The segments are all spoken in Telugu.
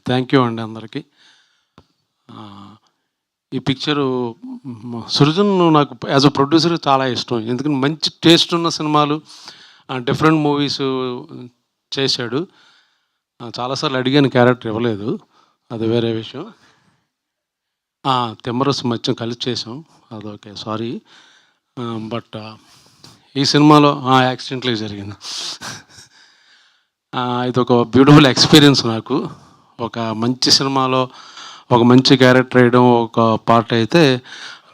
థ్యాంక్ యూ అండి అందరికీ. ఈ పిక్చరు సృజన్ నాకు యాజ్ అ ప్రొడ్యూసర్ చాలా ఇష్టం. ఎందుకంటే మంచి టేస్ట్ ఉన్న సినిమాలు, డిఫరెంట్ మూవీస్ చేశాడు. చాలాసార్లు అడిగాను, క్యారెక్టర్ ఇవ్వలేదు, అది వేరే విషయం. తిమ్మరసు మధ్య కలిసి చేసాం, అదొకే, సారీ. బట్ ఈ సినిమాలో యాక్సిడెంట్లీ జరిగింది. ఇది ఒక బ్యూటిఫుల్ ఎక్స్పీరియన్స్ నాకు. ఒక మంచి సినిమాలో ఒక మంచి క్యారెక్టర్ వేయడం ఒక పార్ట్ అయితే,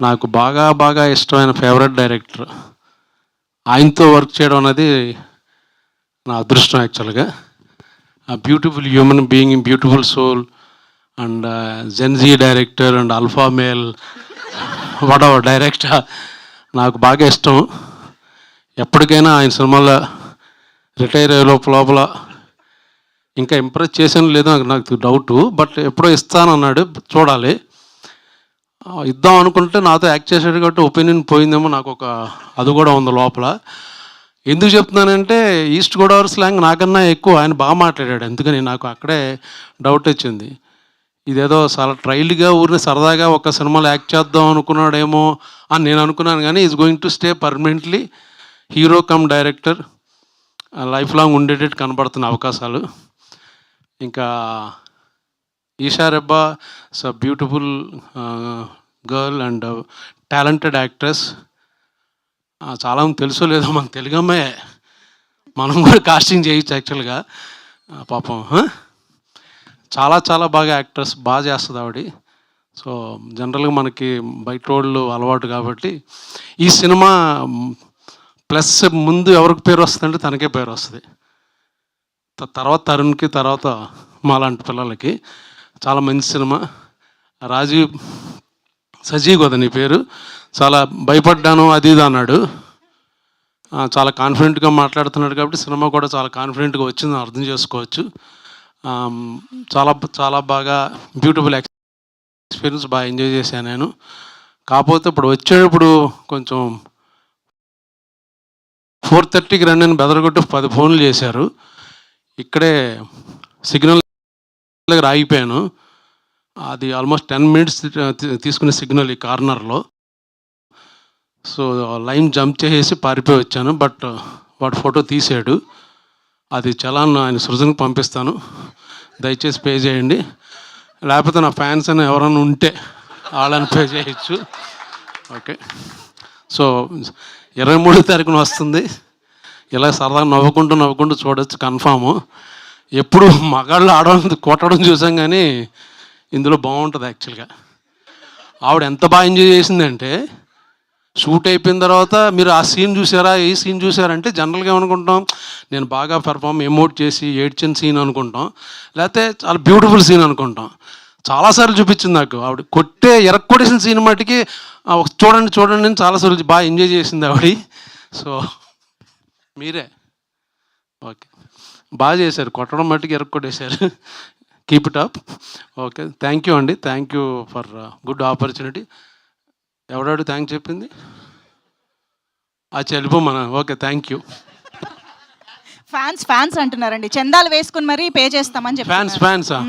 నాకు బాగా బాగా ఇష్టమైన ఫేవరెట్ డైరెక్టర్, ఆయనతో వర్క్ చేయడం అనేది నా అదృష్టం యాక్చువల్గా. Beautiful human being, beautiful soul, and Gen Z director and alpha male whatever director, నాకు బాగా ఇష్టం. ఎప్పటికైనా ఆయన సినిమాలో రిటైర్ అయ్యే లోపల ఇంకా ఇంప్రెస్ చేసాను లేదో నాకు డౌటు, బట్ ఎప్పుడో ఇస్తానన్నాడు, చూడాలి. ఇద్దాం అనుకుంటే నాతో యాక్ట్ చేశాడు కాబట్టి ఒపీనియన్ పోయిందేమో, నాకు ఒక అది కూడా ఉంది లోపల. ఎందుకు చెప్తున్నానంటే, ఈస్ట్ గోదావరి స్లాంగ్ నాకన్నా ఎక్కువ ఆయన బాగా మాట్లాడాడు, అందుకని నాకు అక్కడే డౌట్ వచ్చింది. ఇదేదో చాలా ట్రైల్గా ఊరిని సరదాగా ఒక సినిమాలో యాక్ట్ చేద్దాం అనుకున్నాడేమో అని నేను అనుకున్నాను, కానీ is going to stay permanently hero cum director, life long ఉండేటట్టు కనబడుతున్న అవకాశాలు. ఇంకా Eesha Rebba is a beautiful girl and talented actress. చాలామంది తెలుసో లేదో, మన తెలుగు అమ్మాయి, మనం కూడా కాస్టింగ్ చేయొచ్చు యాక్చువల్గా. పాపం చాలా చాలా బాగా యాక్ట్రెస్, బాగా చేస్తుంది ఆవిడ. సో జనరల్గా మనకి బయట వాళ్ళు అలవాటు కాబట్టి ఈ సినిమా ప్లస్ ముందు ఎవరికి పేరు వస్తుందంటే తనకే పేరు వస్తుంది, తర్వాత తరుణ్కి, తర్వాత మాలాంటి పిల్లలకి. చాలా మంచి సినిమా. రాజీవ్ సజీవ్ కదా నీ పేరు, చాలా భయపడ్డాను అది ఇది అన్నాడు. చాలా కాన్ఫిడెంట్గా మాట్లాడుతున్నాడు కాబట్టి సినిమా కూడా చాలా కాన్ఫిడెంట్గా వచ్చిందని అర్థం చేసుకోవచ్చు. చాలా చాలా బాగా బ్యూటిఫుల్ ఎక్స్పీరియన్స్, బాగా ఎంజాయ్ చేశాను నేను. కాకపోతే ఇప్పుడు వచ్చేటప్పుడు కొంచెం 4:30కి రండి అని బెదరగొట్టి 10 ఫోన్లు చేశారు. ఇక్కడే సిగ్నల్ దగ్గర ఆగిపోయాను. అది ఆల్మోస్ట్ 10 మినిట్స్ తీసుకునే సిగ్నల్ ఈ కార్నర్లో. సో లైన్ జంప్ చేసేసి పారిపోయి వచ్చాను. బట్ వాడు ఫోటో తీసాడు, అది చలాన్ ఆయన సృజన్కి పంపిస్తాను, దయచేసి పే చేయండి. లేకపోతే నా ఫ్యాన్స్ అని ఎవరైనా ఉంటే వాళ్ళని పే చేయొచ్చు. ఓకే. సో 23వ తారీఖున వస్తుంది. ఇలా సరదాగా నవ్వుకుంటూ చూడొచ్చు కన్ఫాము. ఎప్పుడు మగాళ్ళు ఆడవాళ్ళని కొట్టడం చూసాం, కానీ ఇందులో బాగుంటుంది యాక్చువల్గా. ఆవిడ ఎంత బాగా ఎంజాయ్ చేసిందంటే, షూట్ అయిపోయిన తర్వాత మీరు ఆ సీన్ చూసారా, ఈ సీన్ చూసారంటే జనరల్గా ఏమనుకుంటాం, నేను బాగా పెర్ఫామ్ ఎమోట్ చేసి ఏడ్చిన సీన్ అనుకుంటాం, లేకపోతే చాలా బ్యూటిఫుల్ సీన్ అనుకుంటాం. చాలాసార్లు చూపించింది నాకు ఆవిడ ఎరక్కొట్టేసిన సీన్ మటుకి చూడండి అని చాలాసార్లు బాగా ఎంజాయ్ చేసింది ఆవిడ. సో మీరే ఓకే, బాగా చేశారు, కొట్టడం మట్టుకు ఎరక్కొట్టేశారు. Keep it up. Okay, thank you అండి, thank you for good opportunity. ఎవడాడు థ్యాంక్ చెప్పింది? వెళ్ళిపోమన. Okay, thank you. ఫ్యాన్స్ అంటున్నారండి, చందాలు వేసుకుని మరీ పే చేస్తామని చెప్పి. ఫ్యాన్సా?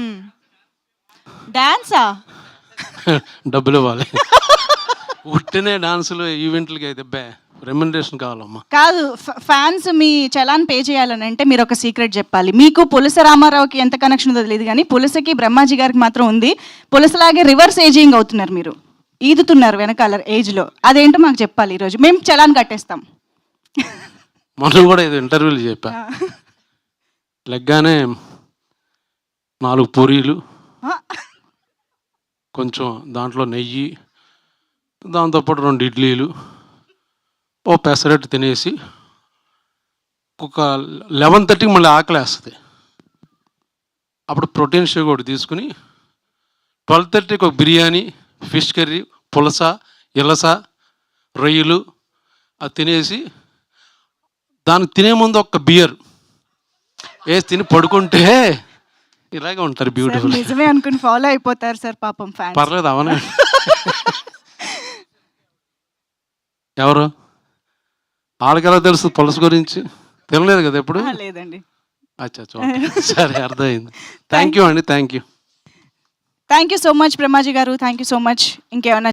డాన్సా? డబ్బులు ఇవ్వాలి. ఉట్టినే డాన్సులు ఈవెంట్లకి అయితే రెమ్యునరేషన్ కావాలమ్మా. కాదు, ఫ్యాన్స్ మీ చలాన్ పే చేయాలని అంటే మీరు ఒక సీక్రెట్ చెప్పాలి. మీకు పులస రామారావుకి ఎంత కనెక్షన్ ఉందో తెలియదు, కానీ పులసకి బ్రహ్మాజీ గారికి మాత్రం ఉంది. పులసలాగే రివర్స్ ఏజింగ్ అవుతున్నారు మీరు, ఈదుతున్నారు వెనకాల ఏజ్లో. అదేంటో మాకు చెప్పాలి, ఈరోజు మేము చలాన్ కట్టేస్తాం. మనం కూడా ఇది ఇంటర్వ్యూలు చెప్పా, లెగ్గానే 4 పూరీలు, కొంచెం దాంట్లో నెయ్యి, దాంతోపాటు 2 ఇడ్లీలు, ఓ పెసరట్టు తినేసి ఒక 11:30కి మళ్ళీ ఆకలేస్తుంది. అప్పుడు ప్రోటీన్ షేక్ ఒకటి తీసుకుని 12:30కి ఒక బిర్యానీ, ఫిష్ కర్రీ, పులస, ఇలస, రొయ్యలు అది తినేసి, దానికి తినే ముందు ఒక బియర్ వేసి తిని పడుకుంటే ఇలాగే ఉంటారు బ్యూటిఫుల్. నిజమే అనుకుని ఫాలో అయిపోతారు సార్, పాపం ఫ్యాన్స్. పర్లేదు, అవనే. ఎవరు వాళ్ళకి ఎలా తెలుసు పులస గురించి? తెలియలేదు కదా ఎప్పుడు? లేదండి. అచ్చా సరే అర్థమైంది. థ్యాంక్ యూ అండి, thank you. Thank you so much Brahmaji గారు, థ్యాంక్ యూ సో మచ్. ఇంకేమైనా